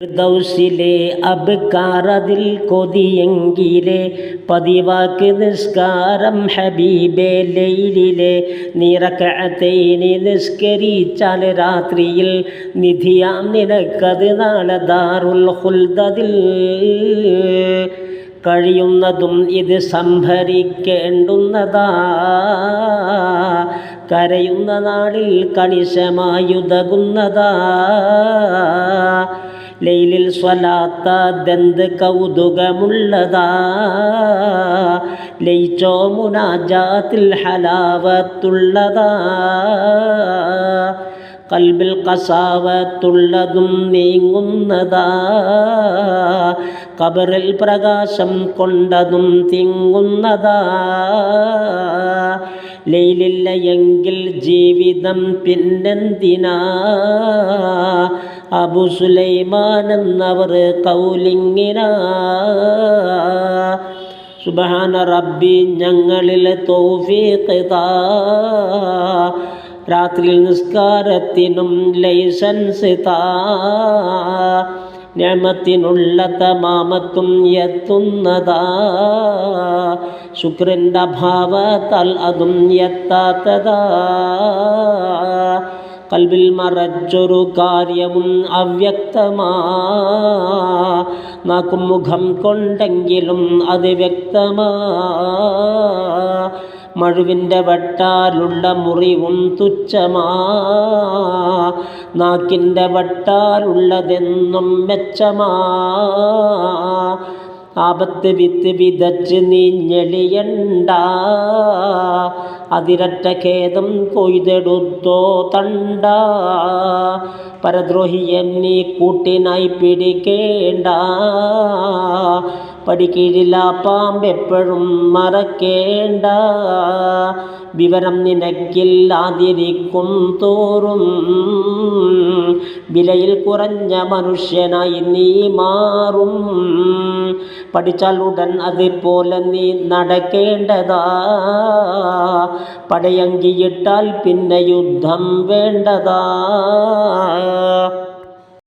ഫിർദൗസിലെ അബ്കാറതിൽ കൊതിയെങ്കിലെ പതിവാക്ക് നിസ്കാരം ഹബീബേ ലൈലിലെ നിറക്കഅത്തൈനി നിസ്കരിച്ചാൽ രാത്രിയിൽ നിധിയാം നിനക്കത് നാളെ ദാറുൽ ഖുൽദതിൽ കഴിയുന്നതും ഇത് സംഭരിക്കേണ്ടുന്നതാ കരയുന്ന നാളിൽ കണിശമായുതകുന്നതാ ലൈലിൽ സ്വലാത്തതെന്ത് കൗതുകമുള്ളതാ ലയിച്ചോ മുനാജാത്തിൽ ഹലാവത്തുള്ളതാ കൽബിൽ കസാവത്തുള്ളതും നീങ്ങുന്നതാ ഖബറിൽ പ്രകാശം കൊണ്ടതും തിങ്ങുന്നതാ ലൈലില്ല എങ്കിൽ ജീവിതം പിന്നെന്തിനാ അബു സുലൈമാൻ എന്നവർ കൗലിങ്ങിനാ സുബ്ഹാന റബ്ബി ഞങ്ങളിൽ തൗഫീഖ് താ രാത്രിയിൽ നിസ്കാരത്തിനും ലൈസൻസ് താ നിഅമത്തിനുള്ള തമാമത്തും എത്തുന്നതാ ശുക്രിൻ്റെ അഭാവത്താൽ അതും എത്താത്തതാ കൽബിൽ മറച്ചൊരു കാര്യവും അവ്യക്തമാ നാക്കും മുഖം കൊണ്ടെങ്കിലും അത് വ്യക്തമാ മഴുവിൻ്റെ വട്ടാലുള്ള മുറിവും തുച്ഛമാ നാക്കിൻ്റെ വട്ടാലുള്ളതെന്നും മെച്ചമാ ആപത്ത് വിത്ത് വിതച്ച് നീ ഞെളിയണ്ട അതിരറ്റ ഖേദം കൊയ്തെടുത്തോ തണ്ട പരദ്രോഹിയെ നീ കൂട്ടിനായി പിടിക്കേണ്ട പടിക്കീഴിലാ പാമ്പെപ്പോഴും മറക്കേണ്ട വിവരം നിനക്കില്ലാതിരിക്കും തോറും വിലയിൽ കുറഞ്ഞ മനുഷ്യനായി നീ മാറും പഠിച്ചാൽ ഉടൻ അതുപോലെ നീ നടക്കേണ്ടതാ പടയങ്കിയിട്ടാൽ പിന്നെ യുദ്ധം വേണ്ടതാ